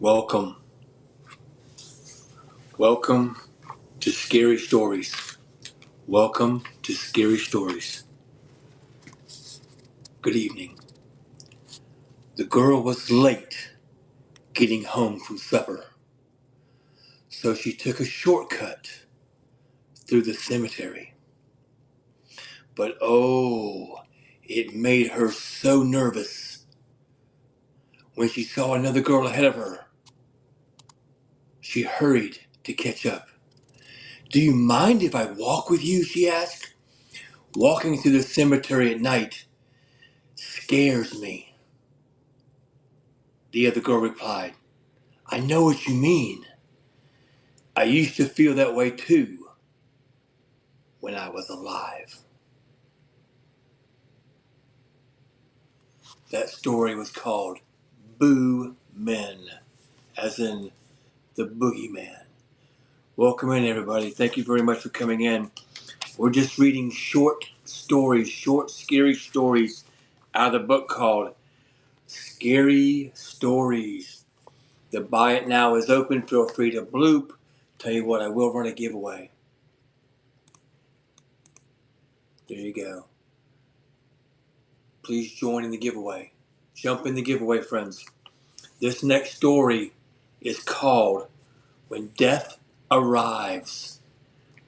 Welcome. Welcome to Scary Stories. Welcome to Scary Stories. Good evening. The girl was late getting home from supper, so she took a shortcut through the cemetery. But oh, it made her so nervous when she saw another girl ahead of her. She hurried to catch up. "Do you mind if I walk with you?" she asked. "Walking through the cemetery at night scares me." The other girl replied, "I know what you mean. I used to feel that way too when I was alive." That story was called Boo Men, as in the boogeyman. Welcome in, everybody. Thank you very much for coming in. We're just reading short stories, short, scary stories out of the book called Scary Stories. The Buy It Now is open. Feel free to bloop. Tell you what, I will run a giveaway. There you go. Please join in the giveaway. Jump in the giveaway, friends. This next story is called When Death Arrives.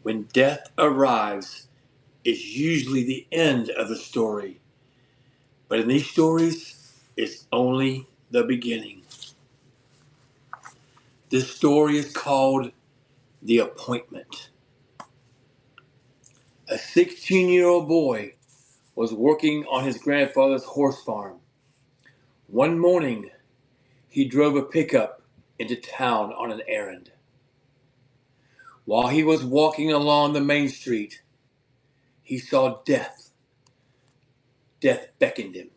When death arrives is usually the end of the story. But in these stories, it's only the beginning. This story is called The Appointment. A 16-year-old boy was working on his grandfather's horse farm. One morning, he drove a pickup into town on an errand. While he was walking along the main street, he saw death. Death beckoned him.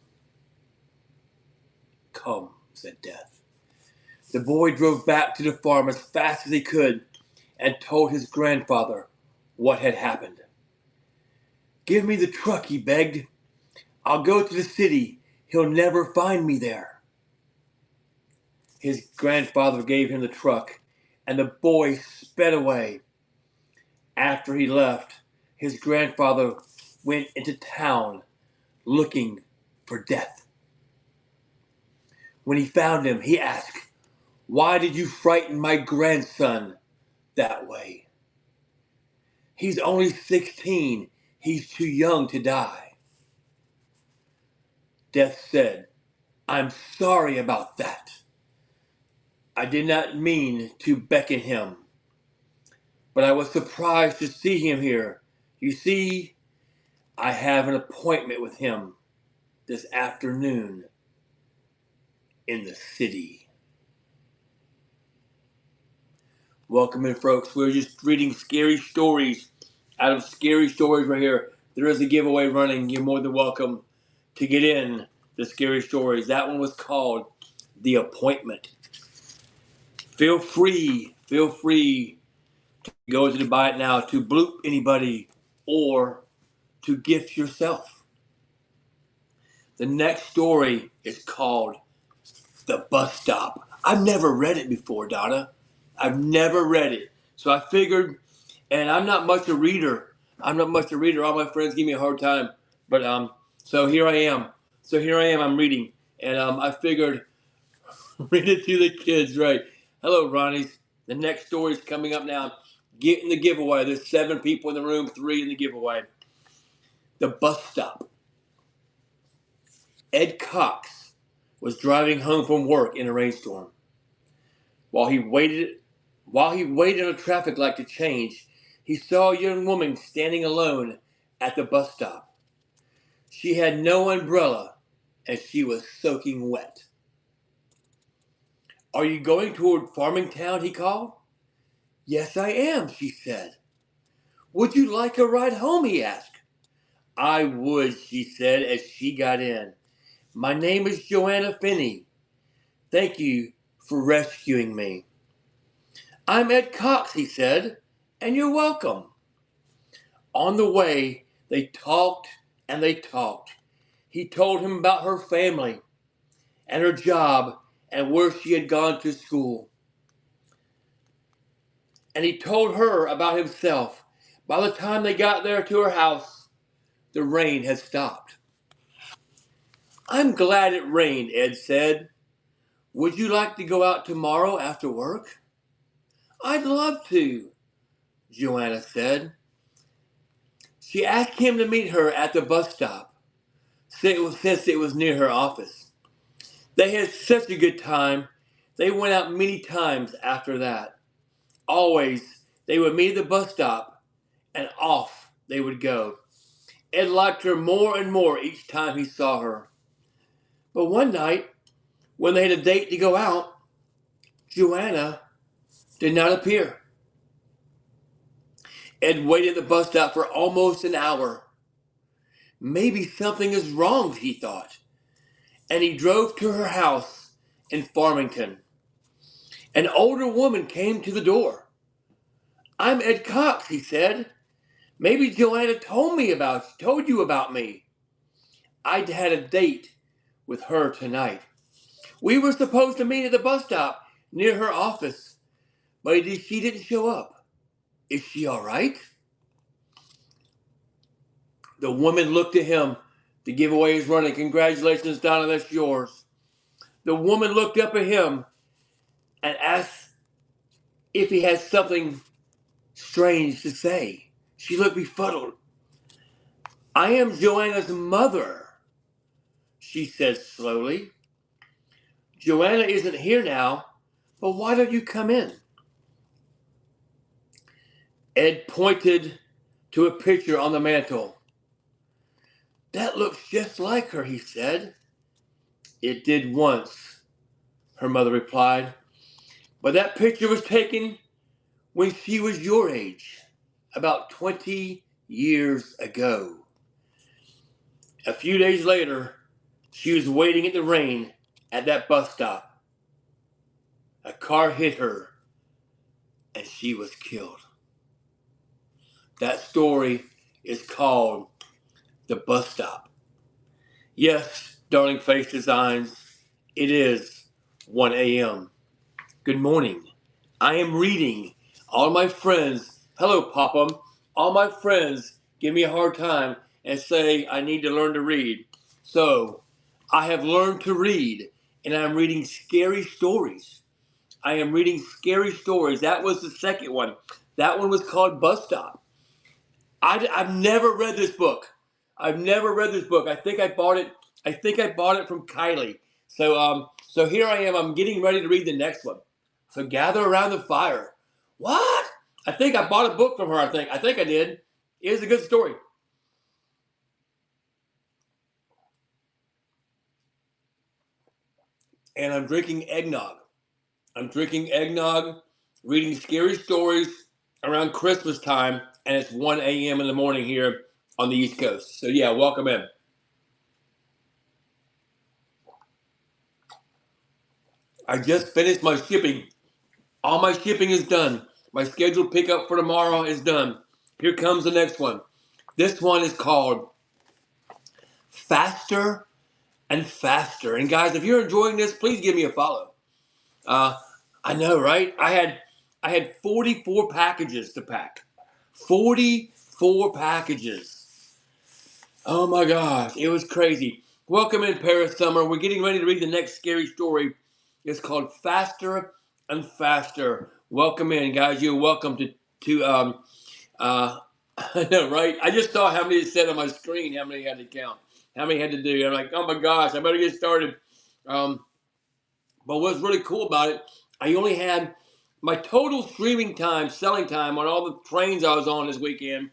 "Come," said Death. The boy drove back to the farm as fast as he could and told his grandfather what had happened. "Give me the truck," he begged. "I'll go to the city. He'll never find me there." His grandfather gave him the truck, and the boy sped away. After he left, his grandfather went into town looking for Death. When he found him, he asked, "Why did you frighten my grandson that way?" "He's only 16. He's too young to die." Death said, "I'm sorry about that. I did not mean to beckon him, but I was surprised to see him here. You see, I have an appointment with him this afternoon in the city." Welcome in, folks. We're just reading scary stories out of Scary Stories right here. There is a giveaway running. You're more than welcome to get in the Scary Stories. That one was called The Appointment. Feel free to go to the Buy It Now to bloop anybody or to gift yourself. The next story is called The Bus Stop. I've never read it before, Donna. I've never read it. So I figured, and I'm not much a reader. All my friends give me a hard time. But so here I am. I'm reading. And I figured, read it to the kids, right? Hello, Ronnie's. The next story is coming up now. Get in the giveaway. There's 7 people in the room, 3 in the giveaway. The Bus Stop. Ed Cox was driving home from work in a rainstorm. While he waited on a traffic light to change, he saw a young woman standing alone at the bus stop. She had no umbrella, and she was soaking wet. "Are you going toward Farmingtown?" he called. "Yes, I am," she said. "Would you like a ride home?" he asked. "I would," she said as she got in. "My name is Joanna Finney. Thank you for rescuing me." "I'm Ed Cox," he said, "and you're welcome." On the way, they talked and they talked. He told him about her family and her job and where she had gone to school. And he told her about himself. By the time they got there to her house, the rain had stopped. "I'm glad it rained," Ed said. "Would you like to go out tomorrow after work?" "I'd love to," Joanna said. She asked him to meet her at the bus stop, since it was near her office. They had such a good time. They went out many times after that. Always, they would meet at the bus stop, and off they would go. Ed liked her more and more each time he saw her. But one night, when they had a date to go out, Joanna did not appear. Ed waited at the bus stop for almost an hour. Maybe something is wrong, he thought, and he drove to her house in Farmington. An older woman came to the door. "I'm Ed Cox," he said. "Maybe Joanna told you about me. I'd had a date with her tonight. We were supposed to meet at the bus stop near her office, but she didn't show up. Is she all right?" The woman looked at him. "The giveaway is running. Congratulations, Donna, that's yours." The woman looked up at him and asked if he had something strange to say. She looked befuddled. "I am Joanna's mother," she said slowly. "Joanna isn't here now, but why don't you come in?" Ed pointed to a picture on the mantel. "That looks just like her," he said. "It did once," her mother replied. "But that picture was taken when she was your age, about 20 years ago." A few days later, she was waiting in the rain at that bus stop. A car hit her, and she was killed. That story is called The Bus Stop. Yes, Darling Face Designs, it is 1 a.m. Good morning. I am reading. All my friends, hello Papa, all my friends give me a hard time and say I need to learn to read. So, I have learned to read, and I'm reading scary stories. I am reading scary stories. That was the second one. That one was called Bus Stop. I've never read this book. I've never read this book. I think I bought it. I think I bought it from Kylie. So here I am. I'm getting ready to read the next one. So gather around the fire. What? I think I bought a book from her. I think I did. It is a good story. And I'm drinking eggnog. I'm drinking eggnog, reading scary stories around Christmas time, and it's 1 a.m. in the morning here on the East Coast. So yeah, welcome in. I just finished my shipping. All my shipping is done. My scheduled pickup for tomorrow is done. Here comes the next one. This one is called Faster and Faster. And guys, if you're enjoying this, please give me a follow. I know, right? I had 44 packages to pack. 44 packages. Oh my gosh, it was crazy. Welcome in, Paris Summer. We're getting ready to read the next scary story. It's called Faster and Faster. Welcome in, guys. You're welcome to I know, right? I just saw how many it said on my screen, how many had to count, how many had to do. I'm like, oh my gosh, I better get started. But what's really cool about it, I only had my total streaming time, selling time on all the trains I was on this weekend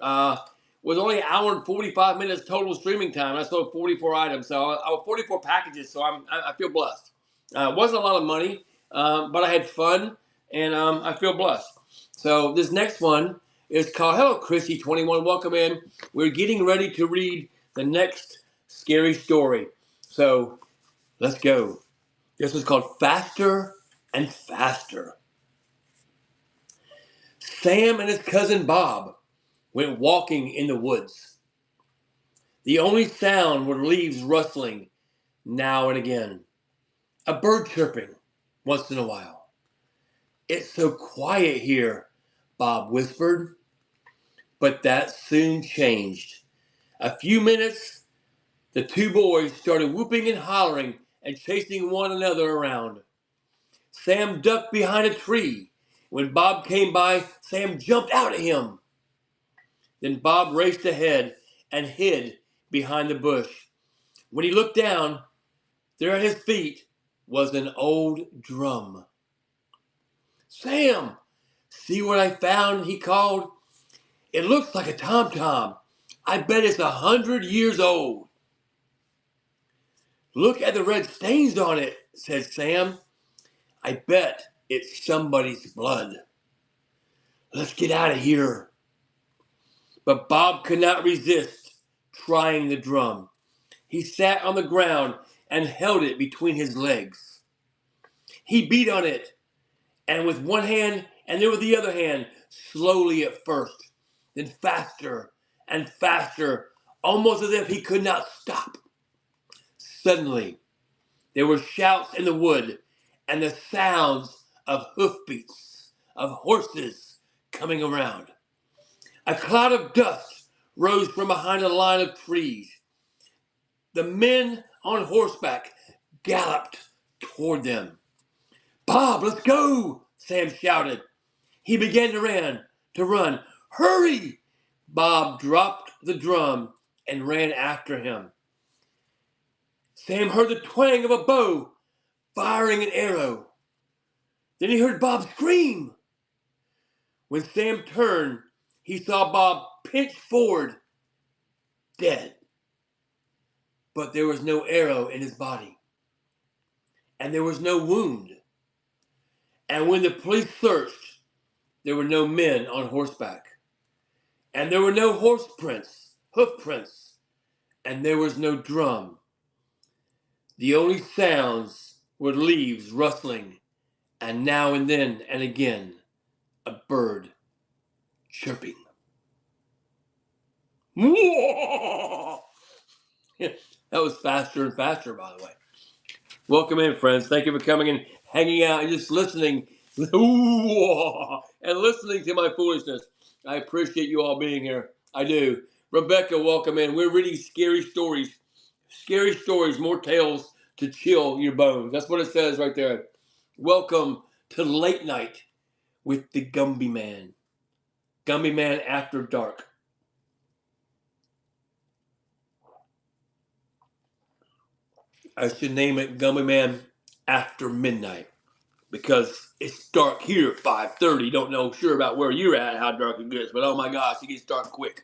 uh, was only an hour and 45 minutes total streaming time. I sold 44 items, so I was 44 packages. So I feel blessed. It wasn't a lot of money, but I had fun, and I feel blessed. So this next one is called Hello Chrissy 21. Welcome in. We're getting ready to read the next scary story. So let's go. This was called Faster and Faster. Sam and his cousin Bob went walking in the woods. The only sound were leaves rustling now and again. a bird chirping once in a while. It's so quiet here, Bob whispered. But that soon changed. A few minutes, the two boys started whooping and hollering and chasing one another around. Sam ducked behind a tree. When Bob came by, Sam jumped out at him. Then Bob raced ahead and hid behind the bush. When he looked down, there at his feet was an old drum. Sam, see what I found? He called. It looks like a tom-tom. I bet it's 100 years old. Look at the red stains on it, said Sam. I bet it's somebody's blood. Let's get out of here. But Bob could not resist trying the drum. He sat on the ground and held it between his legs. He beat on it, and with one hand and then with the other hand, slowly at first, then faster and faster, almost as if he could not stop. Suddenly, there were shouts in the wood and the sounds of hoofbeats of horses coming around. A cloud of dust rose from behind a line of trees. The men on horseback galloped toward them. Bob, let's go, Sam shouted. He began to run. Hurry! Bob dropped the drum and ran after him. Sam heard the twang of a bow firing an arrow. Then he heard Bob scream. When Sam turned, he saw Bob pinch forward, dead. But there was no arrow in his body. And there was no wound. And when the police searched, there were no men on horseback. And there were no hoof prints. And there was no drum. The only sounds were leaves rustling, and now and then and again, a bird chirping. That was faster and faster, by the way. Welcome in, friends. Thank you for coming and hanging out and just listening and listening to my foolishness. I appreciate you all being here. I do. Rebecca, welcome in. We're reading scary stories. Scary stories, more tales to chill your bones. That's what it says right there. Welcome to Late Night with the Gumby Man. Gumby Man After Dark. I should name it Gumby Man After Midnight because it's dark here at 5:30. Don't know sure about where you're at, how dark it gets, but oh my gosh, it gets dark quick.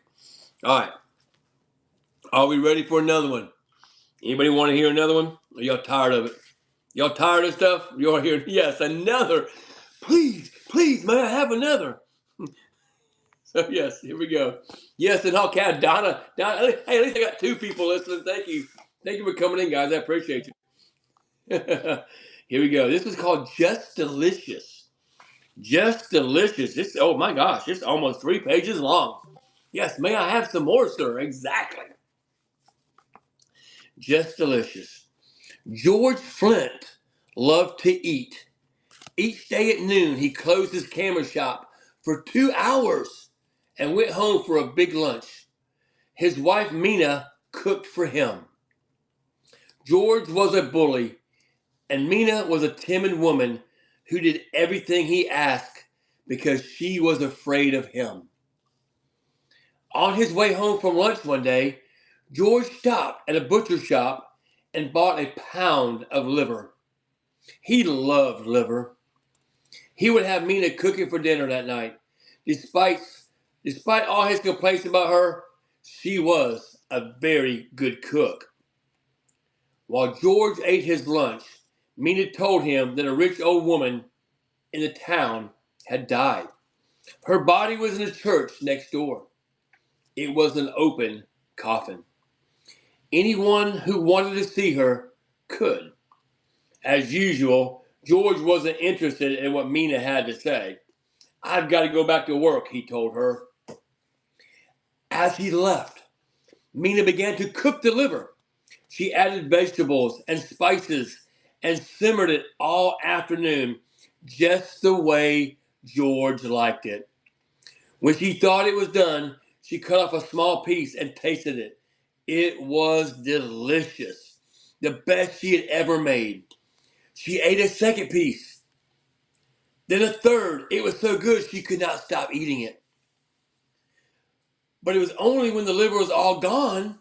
All right. Are we ready for another one? Anybody want to hear another one? Or y'all tired of it? Y'all tired of stuff? You want to hear? Yes, another. Please, may I have another? So yes, here we go. Yes, and okay, Donna. Hey, at least I got two people listening. Thank you for coming in, guys. I appreciate you. Here we go. This is called Just Delicious. Just Delicious. This, oh my gosh, it's almost 3 pages long. Yes, may I have some more, sir? Exactly. Just Delicious. George Flint loved to eat. Each day at noon, he closed his camera shop for 2 hours and went home for a big lunch. His wife, Mina, cooked for him. George was a bully, and Mina was a timid woman who did everything he asked because she was afraid of him. On his way home from lunch one day, George stopped at a butcher shop and bought a pound of liver. He loved liver. He would have Mina cooking for dinner that night. Despite all his complaints about her, she was a very good cook. While George ate his lunch, Mina told him that a rich old woman in the town had died. Her body was in a church next door. It was an open coffin. Anyone who wanted to see her could. As usual, George wasn't interested in what Mina had to say. I've got to go back to work, he told her. As he left, Mina began to cook the liver. She added vegetables and spices and simmered it all afternoon, just the way George liked it. When she thought it was done, she cut off a small piece and tasted it. It was delicious, the best she had ever made. She ate a second piece, then a third. It was so good she could not stop eating it. But it was only when the liver was all gone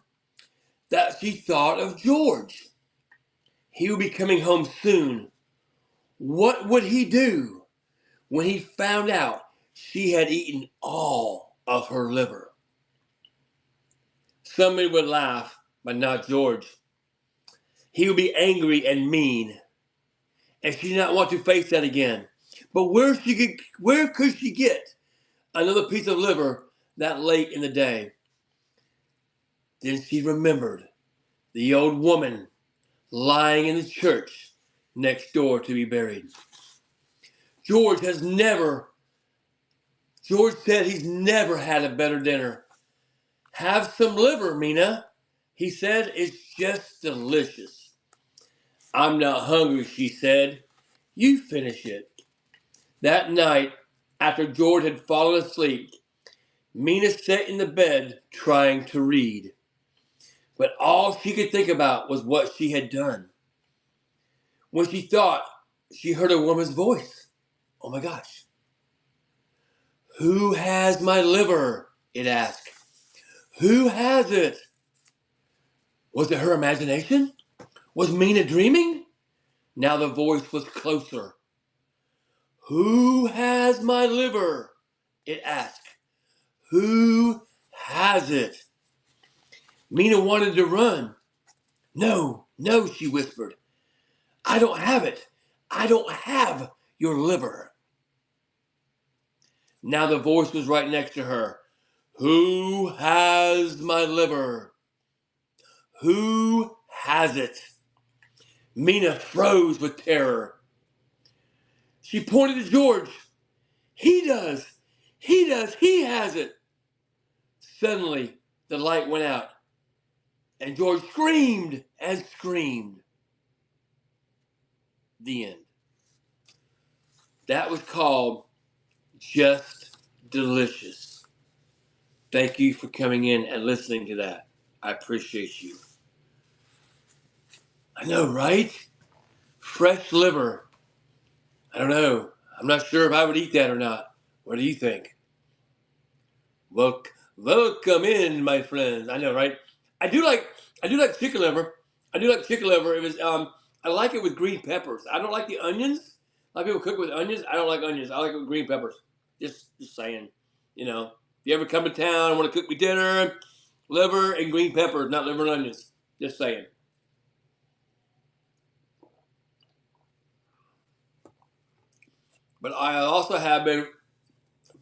that she thought of George. He would be coming home soon. What would he do when he found out she had eaten all of her liver? Somebody would laugh, but not George. He would be angry and mean, and she did not want to face that again. But where could she get another piece of liver that late in the day? Then she remembered the old woman lying in the church next door to be buried. George said he's never had a better dinner. Have some liver, Mina. He said it's just delicious. I'm not hungry, she said. You finish it. That night, after George had fallen asleep, Mina sat in the bed trying to read. But all she could think about was what she had done. When she thought, she heard a woman's voice. Oh my gosh. Who has my liver? It asked. Who has it? Was it her imagination? Was Mina dreaming? Now the voice was closer. Who has my liver? It asked. Who has it? Mina wanted to run. No, no, she whispered. I don't have it. I don't have your liver. Now the voice was right next to her. Who has my liver? Who has it? Mina froze with terror. She pointed to George. He does. He does. He has it. Suddenly, the light went out, and George screamed and screamed. The end. That was called Just Delicious. Thank you for coming in and listening to that. I appreciate you. I know, right? Fresh liver. I don't know. I'm not sure if I would eat that or not. What do you think? Welcome in, my friends. I know, right? I do like chicken liver. I do like chicken liver. I like it with green peppers. I don't like the onions. A lot of people cook with onions. I don't like onions. I like it with green peppers. Just saying. You know, if you ever come to town and want to cook me dinner, liver and green peppers, not liver and onions. Just saying. But I also have been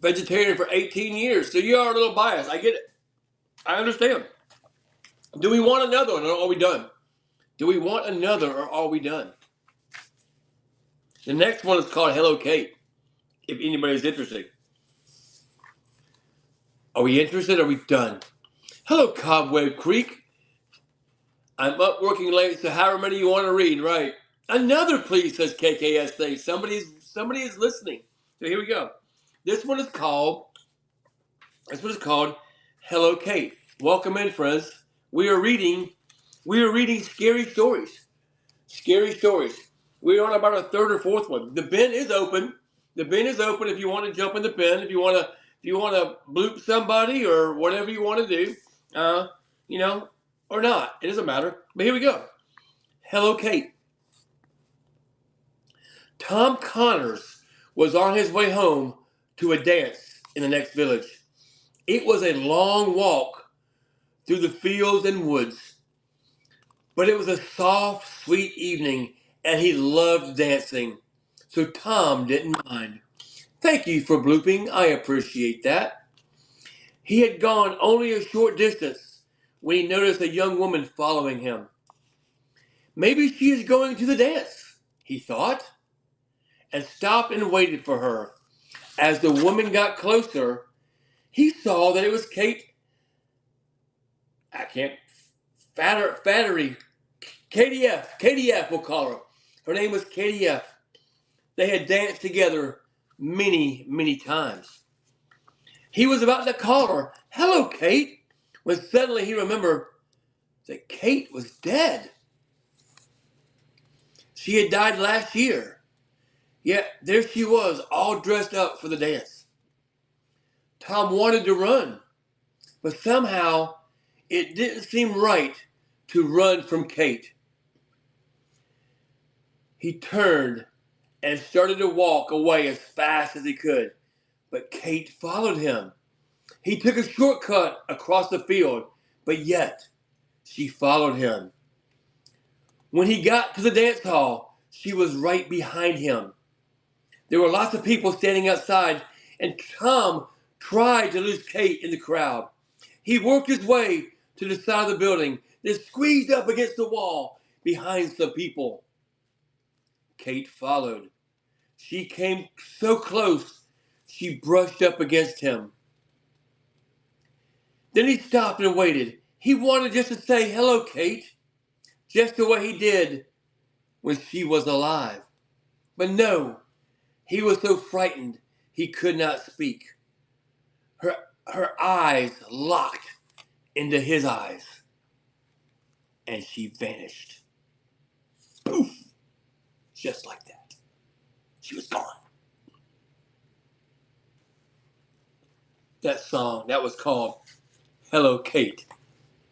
vegetarian for 18 years, so you are a little biased. I get it. I understand. Do we want another one, or are we done? Do we want another, or are we done? The next one is called Hello Kate, if anybody's interested. Are we interested, or are we done? Hello, Cobweb Creek. I'm up working late, so however many you want to read, right? Another, please, says KKSA. Somebody is listening. So here we go. This one is called Hello Kate. Welcome in, friends. We are reading scary stories. Scary stories. We're on about our third or fourth one. The bin is open. The bin is open if you want to jump in the bin, if you want to bloop somebody or whatever you want to do, or not. It doesn't matter. But here we go. Hello, Kate. Tom Connors was on his way home to a dance in the next village. It was a long walk through the fields and woods, but it was a soft, sweet evening, and he loved dancing, so Tom didn't mind. Thank you for blooping. I appreciate that. He had gone only a short distance when he noticed a young woman following him. Maybe she is going to the dance, he thought, and stopped and waited for her. As the woman got closer, he saw that it was Kate. KDF, we'll call her. Her name was Katie F. They had danced together many, many times. He was about to call her, "Hello, Kate," when suddenly he remembered that Kate was dead. She had died last year. Yet there she was, all dressed up for the dance. Tom wanted to run, but somehow it didn't seem right to run from Kate. He turned and started to walk away as fast as he could, but Kate followed him. He took a shortcut across the field, but yet she followed him. When he got to the dance hall, she was right behind him. There were lots of people standing outside, and Tom tried to lose Kate in the crowd. He worked his way to the side of the building, then squeezed up against the wall behind some people. Kate followed. She came so close, she brushed up against him. Then he stopped and waited. He wanted just to say, "Hello, Kate," just the way he did when she was alive. But no, he was so frightened he could not speak. Her eyes locked into his eyes, and she vanished. Poof! Just like that. She was gone. That song, that was called "Hello, Kate."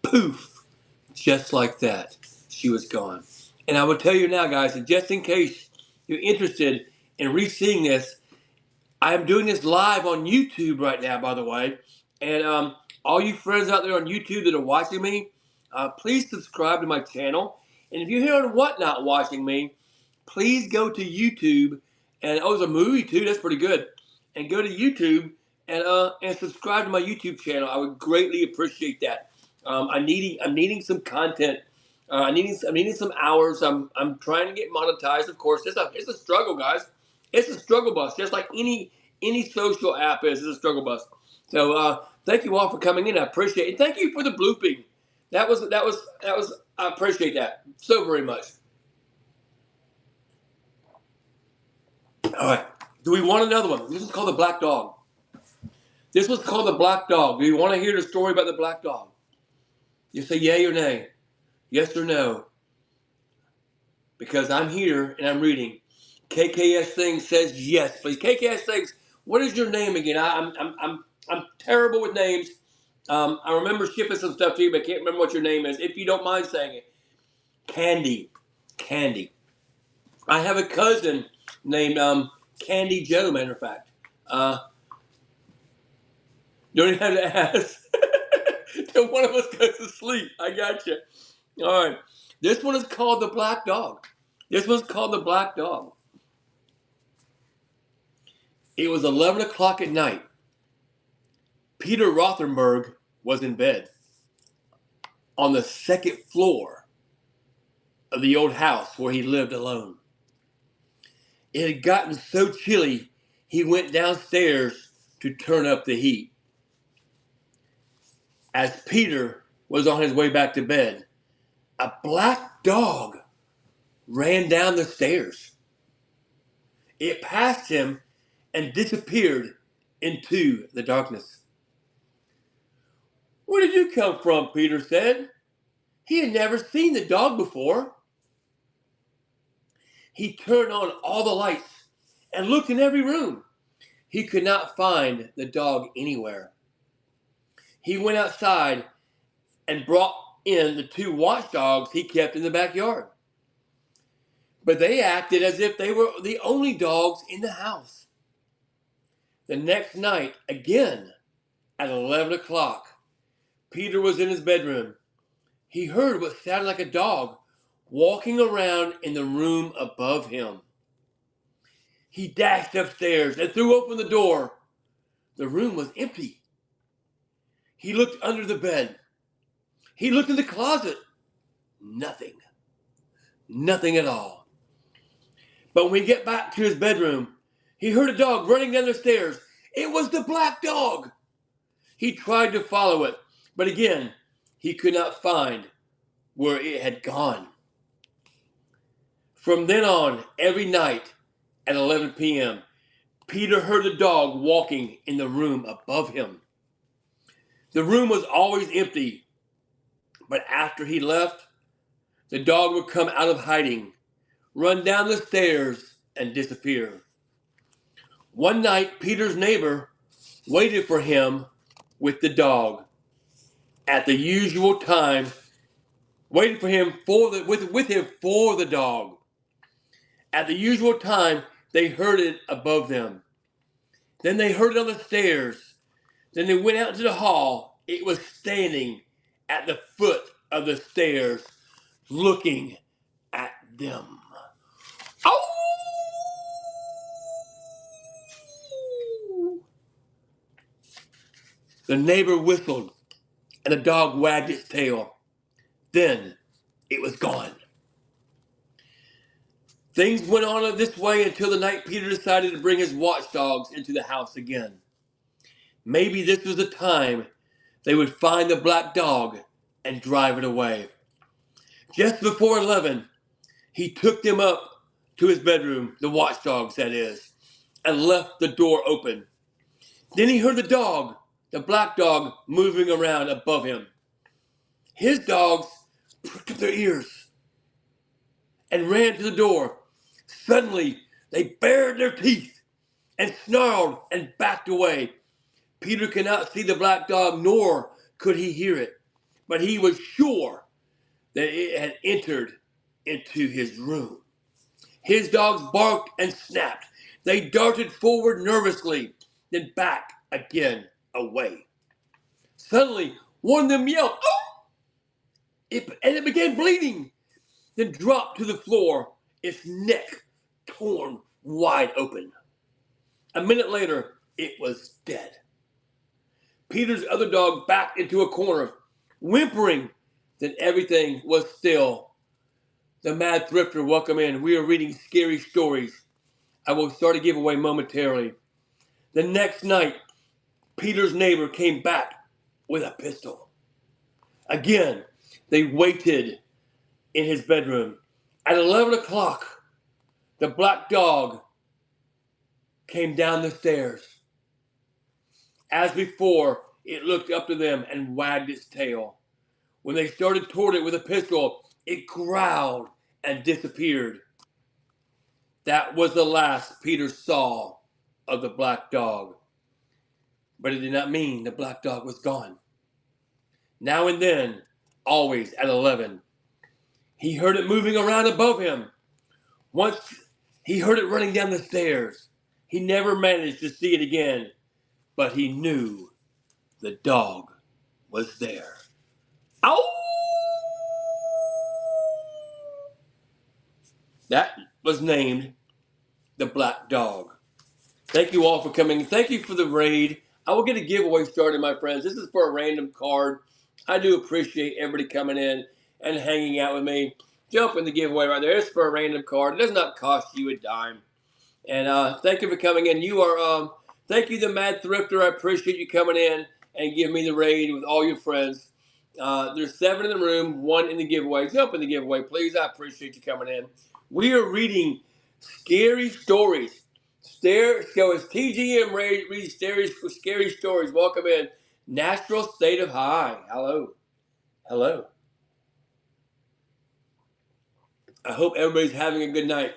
Poof! Just like that. She was gone. And I will tell you now, guys, that just in case you're interested in re-seeing this, I am doing this live on YouTube right now, by the way. And all you friends out there on YouTube that are watching me, please subscribe to my channel. And if you're here on Whatnot watching me, please go to YouTube. And there's a movie too. That's pretty good. And go to YouTube and subscribe to my YouTube channel. I would greatly appreciate that. I'm needing some content. I'm needing some hours. I'm trying to get monetized. Of course, it's a struggle, guys. It's a struggle bus, just like any social app is. It's a struggle bus. So thank you all for coming in. I appreciate it. Thank you for the blooping. That was. I appreciate that so very much. All right. Do we want another one? This is called the Black Dog. This was called the Black Dog. Do you want to hear the story about the Black Dog? You say yay or nay, yes or no, because I'm here and I'm reading. KKS Thing says yes, please. KKS Things, what is your name again? I'm terrible with names. I remember shipping some stuff to you, but I can't remember what your name is. If you don't mind saying it, Candy. I have a cousin named Candy Joe. Matter of fact, don't even have to ask. Till one of us goes to sleep. I got you. All right. This one is called the Black Dog. This one's called the Black Dog. It was 11 o'clock at night. Peter Rothenberg was in bed on the second floor of the old house where he lived alone. It had gotten so chilly, he went downstairs to turn up the heat. As Peter was on his way back to bed, a black dog ran down the stairs. It passed him and disappeared into the darkness. "Where did you come from?" Peter said. He had never seen the dog before. He turned on all the lights and looked in every room. He could not find the dog anywhere. He went outside and brought in the two watchdogs he kept in the backyard. But they acted as if they were the only dogs in the house. The next night, again, at 11 o'clock, Peter was in his bedroom. He heard what sounded like a dog walking around in the room above him. He dashed upstairs and threw open the door. The room was empty. He looked under the bed. He looked in the closet. Nothing. Nothing at all. But when he got back to his bedroom, he heard a dog running down the stairs. It was the black dog. He tried to follow it, but again, he could not find where it had gone. From then on, every night at 11 p.m., Peter heard the dog walking in the room above him. The room was always empty, but after he left, the dog would come out of hiding, run down the stairs, and disappear. One night, Peter's neighbor waited for him with the dog at the usual time, waiting for him with him for the dog. At the usual time, they heard it above them. Then they heard it on the stairs. Then they went out to the hall. It was standing at the foot of the stairs, looking at them. Oh! The neighbor whistled, and the dog wagged its tail. Then it was gone. Things went on this way until the night Peter decided to bring his watchdogs into the house again. Maybe this was the time they would find the black dog and drive it away. Just before 11, he took them up to his bedroom, the watchdogs that is, and left the door open. Then he heard the black dog, moving around above him. His dogs pricked up their ears and ran to the door. Suddenly, they bared their teeth and snarled and backed away. Peter could not see the black dog, nor could he hear it, but he was sure that it had entered into his room. His dogs barked and snapped. They darted forward nervously, then back again away. Suddenly, one of them yelled, "Oh!" And it began bleeding, then dropped to the floor, its neck torn wide open. A minute later, it was dead. Peter's other dog backed into a corner, whimpering. Then everything was still. The Mad Thrifter, welcome in. We are reading scary stories. I will start a giveaway momentarily. The next night, Peter's neighbor came back with a pistol. Again, they waited in his bedroom. At 11 o'clock, the black dog came down the stairs. As before, it looked up to them and wagged its tail. When they started toward it with a pistol, it growled and disappeared. That was the last Peter saw of the black dog. But it did not mean the black dog was gone. Now and then, always at 11, he heard it moving around above him. Once he heard it running down the stairs. He never managed to see it again, but he knew the dog was there. Ow! That was named the Black Dog. Thank you all for coming. Thank you for the raid. I will get a giveaway started, my friends. This is for a random card. I do appreciate everybody coming in and hanging out with me. Jump in the giveaway right there. It's for a random card. It does not cost you a dime. And thank you for coming in. You are, thank you, the Mad Thrifter. I appreciate you coming in and giving me the raid with all your friends. There's 7 in the room, 1 in the giveaway. Jump in the giveaway, please. I appreciate you coming in. We are reading scary stories. So it's TGM reads scary stories. Welcome in. Natural State of High. Hello. Hello. I hope everybody's having a good night.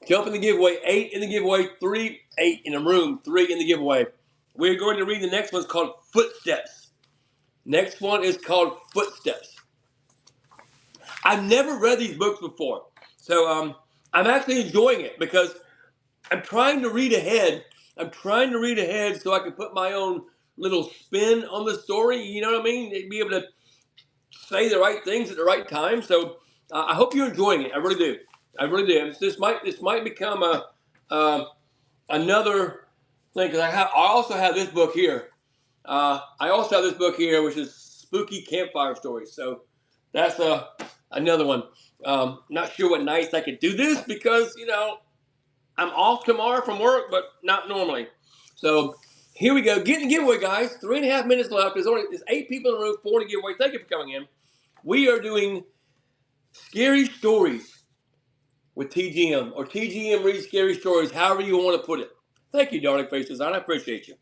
Jump in the giveaway. 8 in the giveaway. 3, 8 in the room. 3 in the giveaway. We're going to read the next one. It's called Footsteps. Next one is called Footsteps. I've never read these books before. So I'm actually enjoying it because I'm trying to read ahead. I'm trying to read ahead so I can put my own little spin on the story. You know what I mean? Be able to say the right things at the right time. So I hope you're enjoying it. I really do. I really do. This might become another thing because I also have this book here. Which is Spooky Campfire Stories. So that's another one. Not sure what nights I could do this because, I'm off tomorrow from work, but not normally. So here we go. Get in the giveaway, guys. 3.5 minutes left. There's 8 people in the room, 4 in the giveaway. Thank you for coming in. We are doing scary stories. with TGM or TGM Read Scary Stories, however you want to put it. Thank you, Darling Face Design. I appreciate you.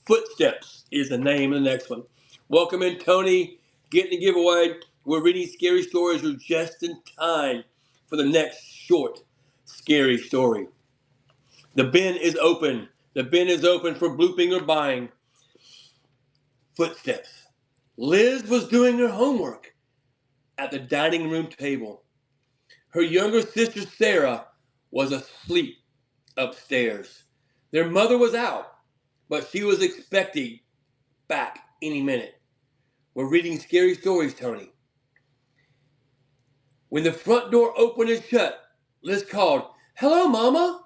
Footsteps is the name of the next one. Welcome in, Tony. Getting the giveaway. We're reading scary stories. You're just in time for the next short scary story. The bin is open. The bin is open for blooping or buying. Footsteps. Liz was doing her homework at the dining room table. Her younger sister, Sarah, was asleep upstairs. Their mother was out, but she was expecting back any minute. We're reading scary stories, Tony. When the front door opened and shut, Liz called, "Hello, Mama."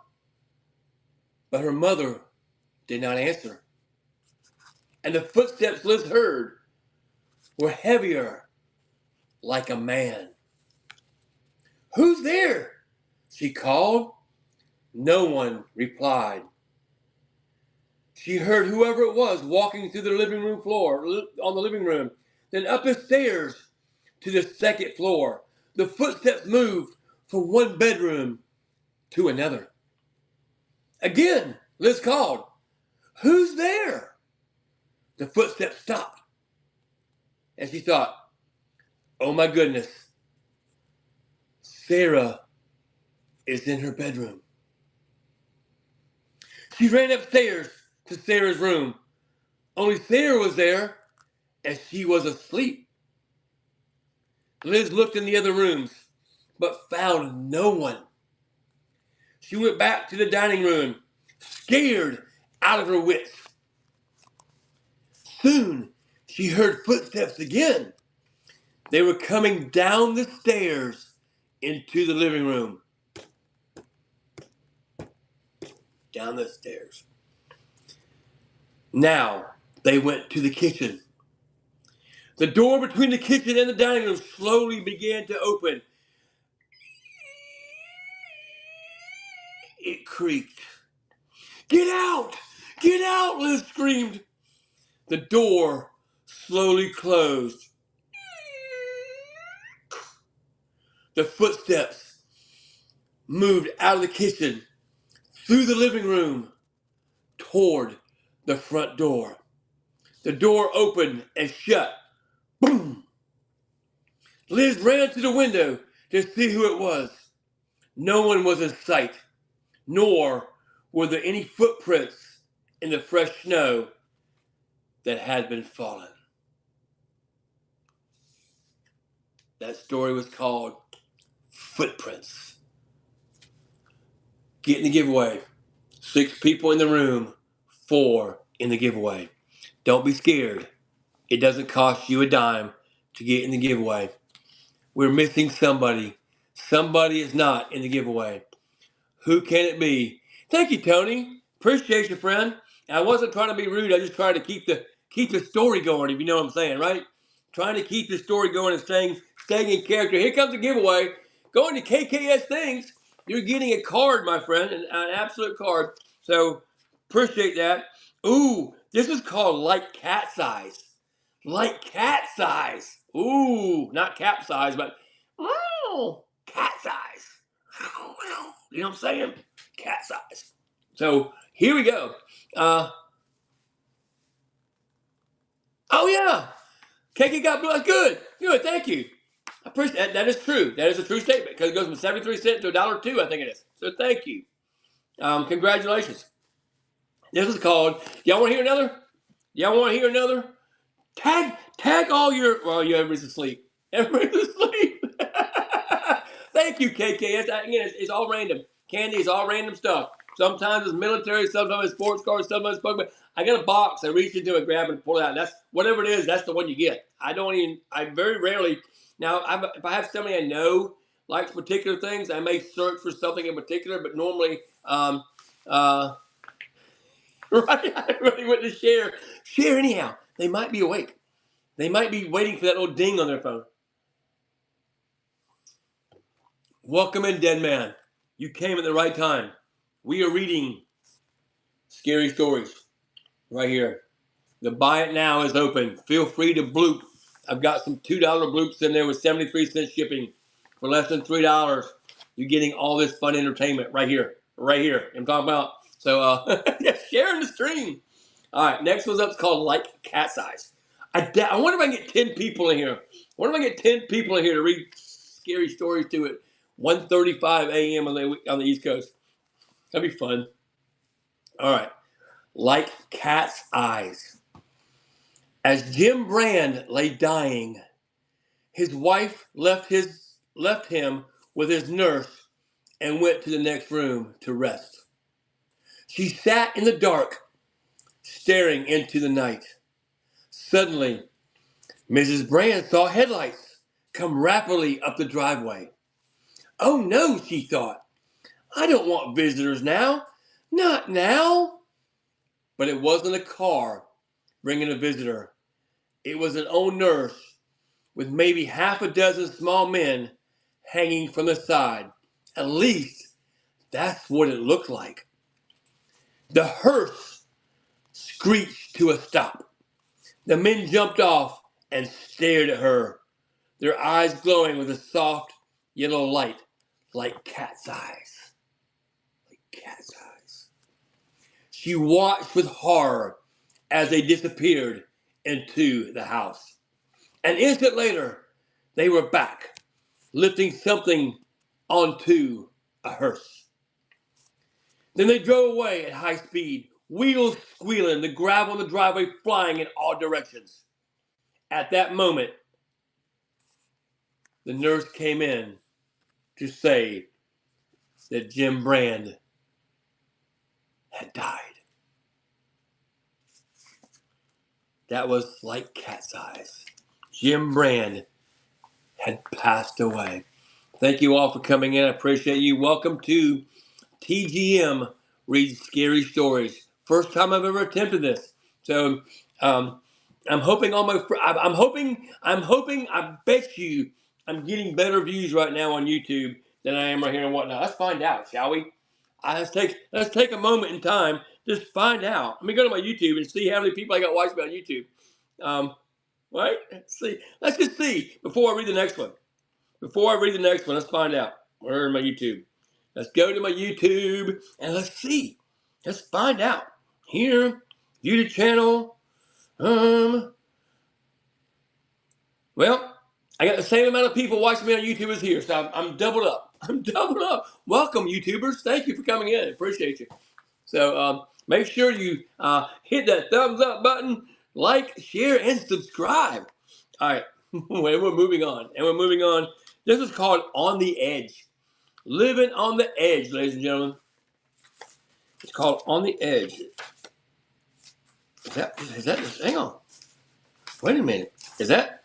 But her mother did not answer. And the footsteps Liz heard were heavier, like a man. "Who's there?" she called. No one replied. She heard whoever it was walking through the living room floor, on the living room, then up the stairs to the second floor. The footsteps moved from one bedroom to another. Again, Liz called, "Who's there?" The footsteps stopped. And she thought, "Oh my goodness, Sarah is in her bedroom." She ran upstairs to Sarah's room. Only Sarah was there, and she was asleep. Liz looked in the other rooms, but found no one. She went back to the dining room, scared out of her wits. Soon, she heard footsteps again. They were coming down the stairs into the living room. Down the stairs. Now, they went to the kitchen. The door between the kitchen and the dining room slowly began to open. It creaked. "Get out! Get out!" Liz screamed. The door slowly closed. The footsteps moved out of the kitchen, through the living room, toward the front door. The door opened and shut. Boom! Liz ran to the window to see who it was. No one was in sight, nor were there any footprints in the fresh snow that had been fallen. That story was called Footprints. Get in the giveaway. 6 people in the room, 4 in the giveaway. Don't be scared. It doesn't cost you a dime to get in the giveaway. We're missing somebody. Somebody is not in the giveaway. Who can it be? Thank you, Tony. Appreciate you, friend. I wasn't trying to be rude. I just tried to keep the story going, if you know what I'm saying, right? Trying to keep the story going and staying in character. Here comes the giveaway. Going to KKS Things. You're getting a card, my friend, an absolute card. So appreciate that. Ooh, this is called Like Cat Size. Like cat size. Ooh, not cap size, but cat size. You know what I'm saying? Cat size. So here we go. Oh yeah, KK got blue. Good, good. Thank you. I appreciate that. That is true. That is a true statement because it goes from 73 cents to $1.02. I think it is. So thank you. Congratulations. This is called. Y'all want to hear another? Y'all want to hear another? Tag all your. Well, yeah, everybody's asleep. Everybody's asleep. Thank you, KK. It's all random. Candy is all random stuff. Sometimes it's military, sometimes it's sports cars, sometimes it's Pokemon. I got a box. I reach into it, grab it, and pull it out. That's whatever it is. That's the one you get. I very rarely. Now, if I have somebody I know likes particular things, I may search for something in particular. But normally, right, I really wouldn't share. Share anyhow. They might be awake. They might be waiting for that little ding on their phone. Welcome in, dead man. You came at the right time. We are reading scary stories right here. The buy it now is open. Feel free to bloop. I've got some $2 bloops in there with 73 cents shipping for less than $3. you're getting all this fun entertainment right here. Right here. I'm talking about. So, yeah, sharing the stream. All right, next one's up is called Like Cat's Eyes. I wonder if I can get 10 people in here. I wonder if I can get 10 people in here to read scary stories to it. 1:35 a.m. on the East Coast. That'd be fun. All right. Like Cat's Eyes. As Jim Brand lay dying, his wife left him with his nurse and went to the next room to rest. She sat in the dark, staring into the night. Suddenly, Mrs. Brand saw headlights come rapidly up the driveway. Oh no, she thought. I don't want visitors now. Not now. But it wasn't a car bringing a visitor. It was an old nurse with maybe half a dozen small men hanging from the side. At least, that's what it looked like. The hearse screeched to a stop. The men jumped off and stared at her, their eyes glowing with a soft yellow light like cat's eyes. Like cat's eyes. She watched with horror as they disappeared into the house. An instant later, they were back, lifting something onto a hearse. Then they drove away at high speed, wheels squealing, the gravel in the driveway flying in all directions. At that moment, the nurse came in to say that Jim Brand had died. That was like cat's eyes. Jim Brand had passed away. Thank you all for coming in. I appreciate you. Welcome to TGM Reads Scary Stories. First time I've ever attempted this. So I'm hoping I bet you I'm getting better views right now on YouTube than I am right here and whatnot. Let's find out, shall we? Let's take a moment in time. Just find out. Let me go to my YouTube and see how many people I got watching me on YouTube. Right? Let's just see before I read the next one. Let's find out. Where is my YouTube? Let's go to my YouTube and let's see. Let's find out. Here, view the channel. Well, I got the same amount of people watching me on YouTube as here, so I'm doubled up. Welcome, YouTubers. Thank you for coming in. Appreciate you. So make sure you hit that thumbs up button, like, share, and subscribe. All right, and we're moving on. This is called On the Edge. Living on the Edge, ladies and gentlemen. It's called On the Edge. Is that this? Hang on. Wait a minute. Is that?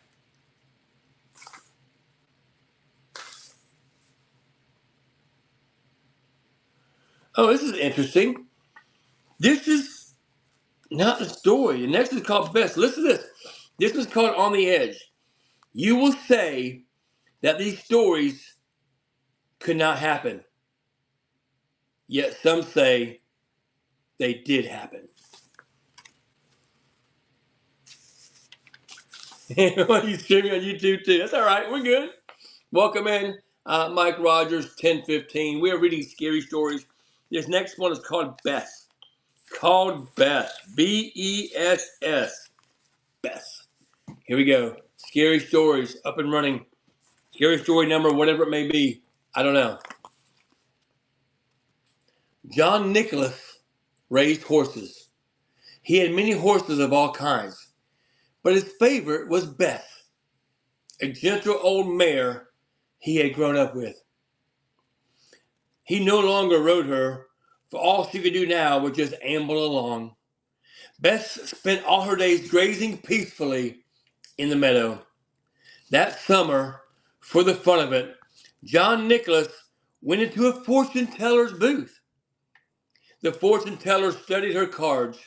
Oh, this is interesting. This is not the story. The next is called Best. Listen to this. This is called On the Edge. You will say that these stories could not happen. Yet some say they did happen. You streaming on YouTube too. That's all right. We're good. Welcome in, Mike Rogers, 1015. We are reading scary stories. This next one is called Bess. B-E-S-S. Bess. Here we go. Scary stories up and running. Scary story number, whatever it may be. I don't know. John Nicholas raised horses. He had many horses of all kinds, but his favorite was Beth, a gentle old mare he had grown up with. He no longer rode her, for all she could do now was just amble along. Beth spent all her days grazing peacefully in the meadow. That summer, for the fun of it, John Nicholas went into a fortune teller's booth. The fortune teller studied her cards.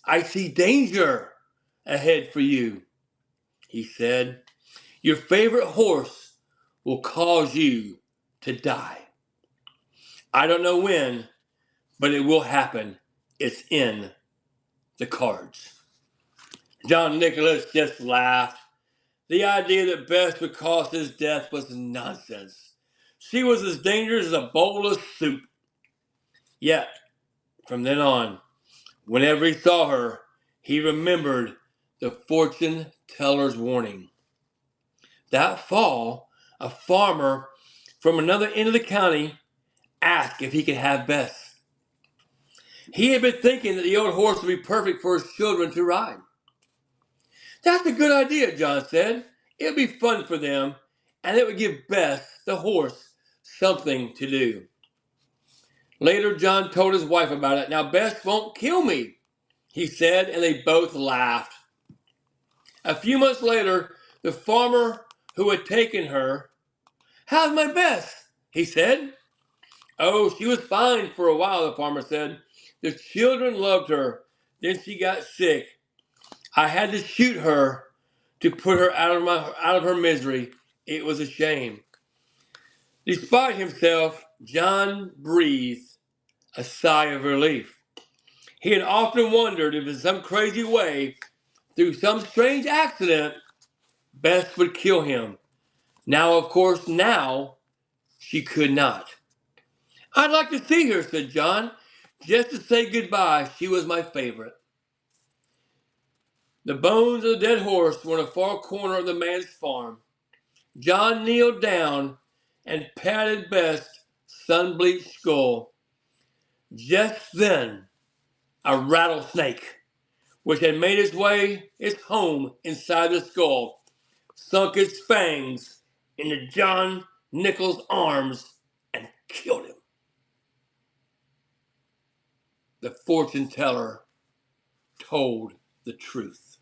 I see danger ahead for you, he said. Your favorite horse will cause you to die. I don't know when, but it will happen. It's in the cards. John Nicholas just laughed. The idea that Beth would cause his death was nonsense. She was as dangerous as a bowl of soup. Yet, from then on, whenever he saw her, he remembered the fortune teller's warning. That fall, a farmer from another end of the county asked if he could have Bess. He had been thinking that the old horse would be perfect for his children to ride. That's a good idea, John said. It would be fun for them, and it would give Bess, the horse, something to do. Later, John told his wife about it. Now, Bess won't kill me, he said, and they both laughed. A few months later, the farmer who had taken her, "How's my Bess?" he said. "Oh, she was fine for a while," the farmer said. "The children loved her. Then she got sick. I had to shoot her to put her out of her misery. It was a shame." Despite himself, John breathed a sigh of relief. He had often wondered if in some crazy way, through some strange accident, Bess would kill him. Now, of course, now she could not. "I'd like to see her," said John, "just to say goodbye. She was my favorite." The bones of the dead horse were in a far corner of the man's farm. John kneeled down and patted Bess' sun-bleached skull. Just then, a rattlesnake, which had made its home inside the skull, sunk its fangs into John Nichols' arms and killed him. The fortune teller told the truth.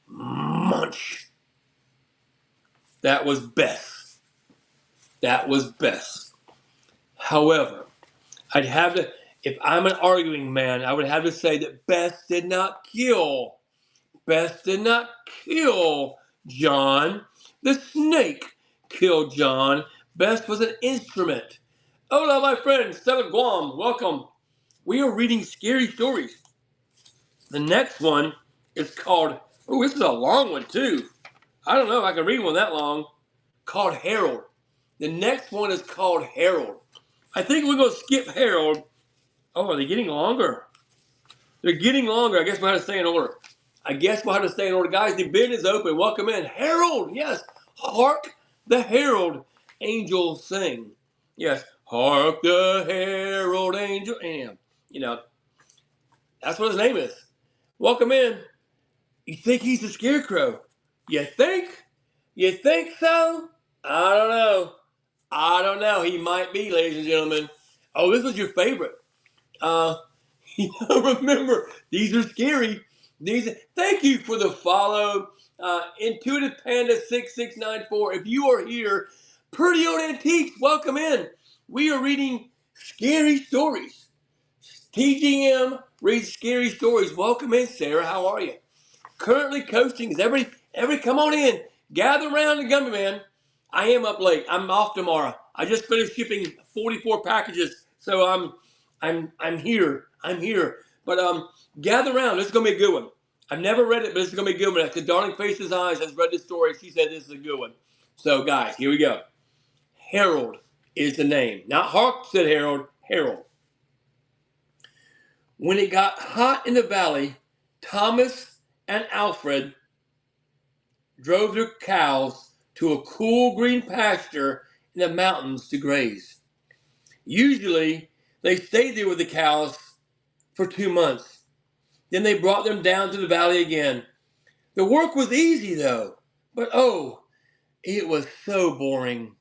Munch. That was Bess. That was Bess. However, if I'm an arguing man, I would have to say that Bess did not kill. Bess did not kill John. The snake killed John. Bess was an instrument. Hola, my friend, Stella Guam, welcome. We are reading scary stories. The next one is called, oh, this is a long one too. I don't know if I can read one that long. Called Harold. The next one is called Harold. I think we're going to skip Harold. Oh, are they getting longer? They're getting longer. I guess we'll have to stay in order. Guys, the bid is open. Welcome in. Harold, yes. Hark the herald angels sing. Yes. Hark the herald angel. And, that's what his name is. Welcome in. You think he's a scarecrow? You think? You think so? I don't know. He might be, ladies and gentlemen. Oh, this was your favorite. Uh, remember, these are scary. Thank you for the follow. Intuitive Panda 6694. If you are here, Pretty Old Antiques, welcome in. We are reading scary stories. TGM reads scary stories. Welcome in, Sarah. How are you? Currently coaching. Is everybody come on in. Gather around the Gummy Man. I am up late. I'm off tomorrow. I just finished shipping 44 packages, so I'm here. But gather around. This is gonna be a good one. I've never read it, but this is gonna be a good one. Because Darling Faces Eyes has read this story. She said this is a good one. So guys, here we go. Harold is the name. Not Hark said Harold. Harold. When it got hot in the valley, Thomas and Alfred drove their cows to a cool green pasture in the mountains to graze. Usually, they stayed there with the cows for 2 months. Then they brought them down to the valley again. The work was easy, though, but oh, it was so boring.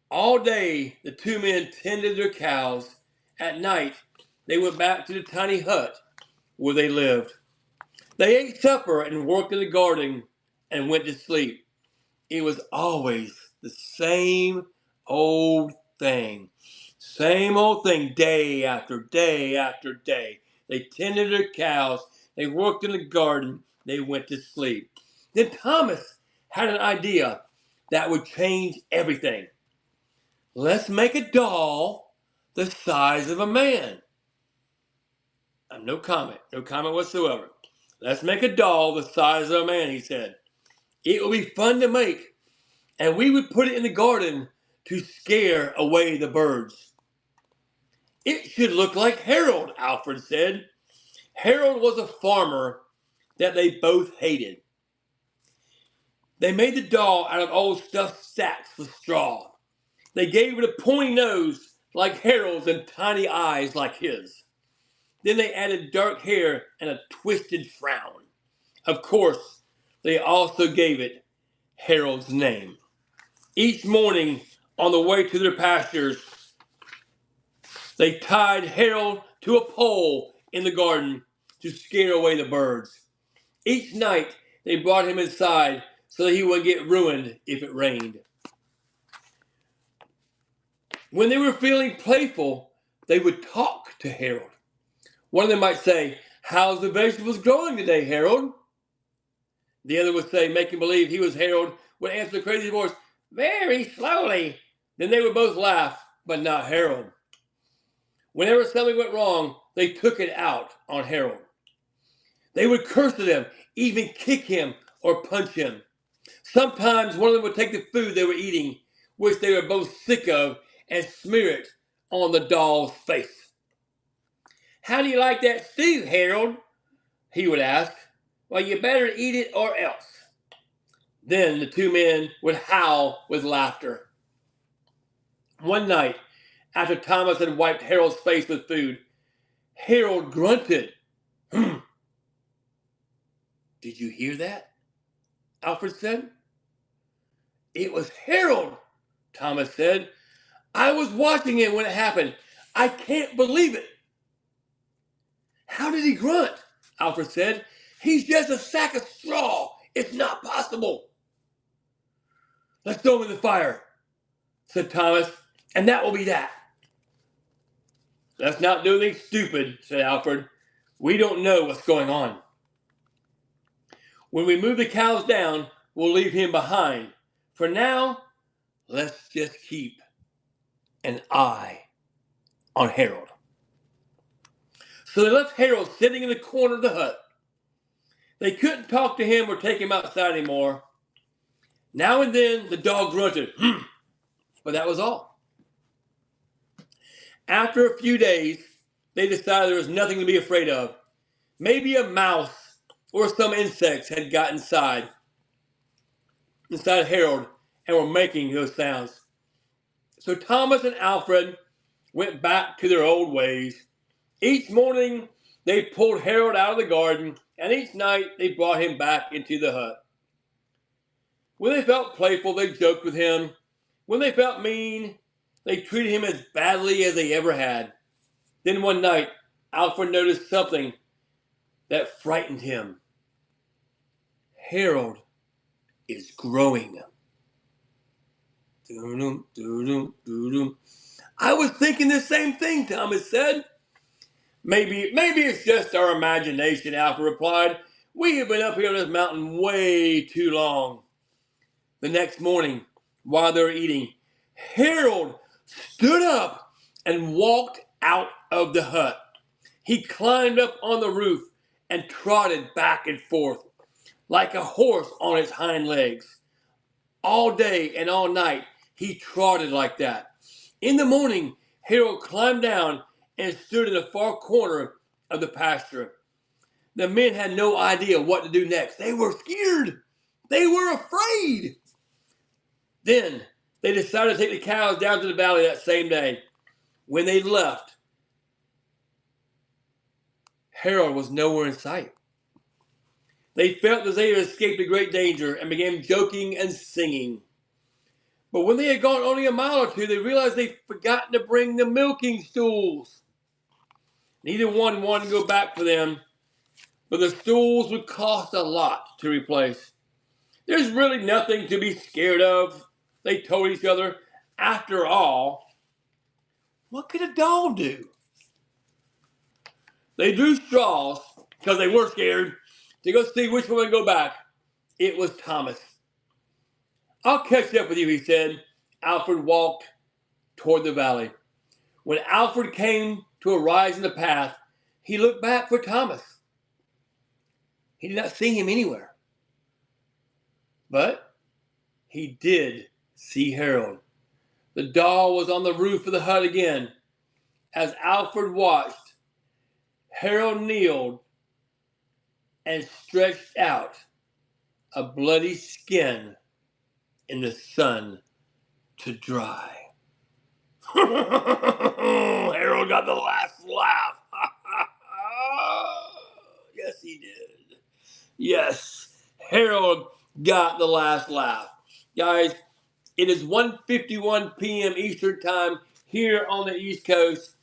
All day, the two men tended their cows. At night, they went back to the tiny hut where they lived. They ate supper and worked in the garden and went to sleep. It was always the same old thing. Same old thing day after day after day. They tended their cows. They worked in the garden. They went to sleep. Then Thomas had an idea that would change everything. Let's make a doll the size of a man. No comment whatsoever. Let's make a doll the size of a man, he said. It will be fun to make, and we would put it in the garden to scare away the birds. It should look like Harold, Alfred said. Harold was a farmer that they both hated. They made the doll out of old stuffed sacks with straw. They gave it a pointy nose like Harold's and tiny eyes like his. Then they added dark hair and a twisted frown. Of course, they also gave it Harold's name. Each morning on the way to their pastures, they tied Harold to a pole in the garden to scare away the birds. Each night, they brought him inside so that he wouldn't get ruined if it rained. When they were feeling playful, they would talk to Harold. One of them might say, "How's the vegetables growing today, Harold?" The other would say, making believe he was Harold, would answer the crazy voice, "Very slowly." Then they would both laugh, but not Harold. Whenever something went wrong, they took it out on Harold. They would curse at him, even kick him or punch him. Sometimes one of them would take the food they were eating, which they were both sick of, and smear it on the doll's face. "How do you like that stew, Harold?" he would ask. "Well, you better eat it or else." Then the two men would howl with laughter. One night, after Thomas had wiped Harold's face with food, Harold grunted. "Hmm. Did you hear that?" Alfred said. "It was Harold," Thomas said. "I was watching him when it happened. I can't believe it." "How did he grunt?" Alfred said. "He's just a sack of straw. It's not possible." "Let's throw him in the fire," said Thomas, "and that will be that." "Let's not do anything stupid," said Alfred. "We don't know what's going on. When we move the cows down, we'll leave him behind. For now, let's just keep an eye on Harold." So they left Harold sitting in the corner of the hut. They couldn't talk to him or take him outside anymore. Now and then the dog grunted, but that was all. After a few days, they decided there was nothing to be afraid of. Maybe a mouse or some insects had got inside Harold and were making those sounds. So Thomas and Alfred went back to their old ways. Each morning they pulled Harold out of the garden, and each night they brought him back into the hut. When they felt playful, they joked with him. When they felt mean, they treated him as badly as they ever had. Then one night, Alfred noticed something that frightened him. Harold is growing. Doo-dum, doo-dum, doo-dum. "I was thinking the same thing," Thomas said. Maybe it's just our imagination," Alfred replied. "We have been up here on this mountain way too long." The next morning, while they were eating, Harold stood up and walked out of the hut. He climbed up on the roof and trotted back and forth like a horse on its hind legs. All day and all night, he trotted like that. In the morning, Harold climbed down and stood in a far corner of the pasture. The men had no idea what to do next. They were scared. They were afraid. Then they decided to take the cows down to the valley that same day. When they left, Harold was nowhere in sight. They felt as they had escaped a great danger and began joking and singing. But when they had gone only a mile or two, they realized they'd forgotten to bring the milking stools. Neither one wanted to go back for them, but the stools would cost a lot to replace. "There's really nothing to be scared of," they told each other. "After all, what could a doll do?" They drew straws, because they were scared, to go see which one would go back. It was Thomas. "I'll catch up with you," he said. Alfred walked toward the valley. When Alfred came to a rise in the path, he looked back for Thomas. He did not see him anywhere. But he did see Harold. The doll was on the roof of the hut again. As Alfred watched, Harold kneeled and stretched out a bloody skin in the sun to dry. Harold got the last laugh. Yes, he did. Yes, Harold got the last laugh. Guys, it is 1:51 p.m. Eastern Time here on the East Coast.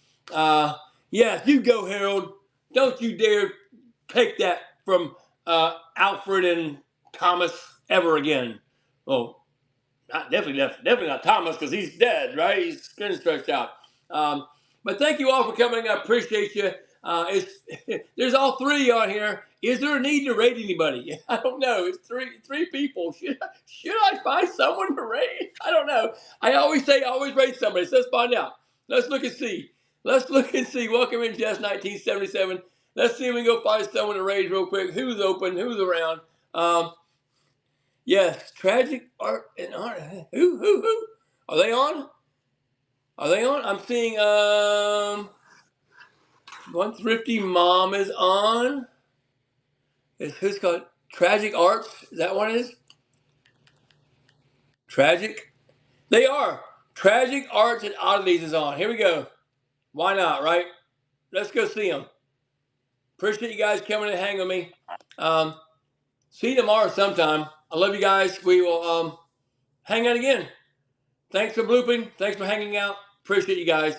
Yes, you go, Harold. Don't you dare take that from Alfred and Thomas ever again. Oh, definitely not Thomas because he's dead, right? He's skin stretched out. But thank you all for coming. I appreciate you. There's all three on here. Is there a need to rate anybody? I don't know. It's three people. Should I find someone to rate? I don't know. I always say always rate somebody. So let's find out. Let's look and see. Let's look and see. Welcome in, Jess, 1977. Let's see if we can go find someone to rate real quick. Who's open? Who's around? Yes, tragic art and art. Who? Are they on? Are they on? I'm seeing one thrifty mom is on. Who's called Tragic Arts? Is that what it is? Tragic. They are. Tragic Arts and Oddities is on. Here we go. Why not, right? Let's go see them. Appreciate you guys coming and hang with me. See you tomorrow sometime. I love you guys. We will hang out again. Thanks for blooping. Thanks for hanging out. Appreciate you guys.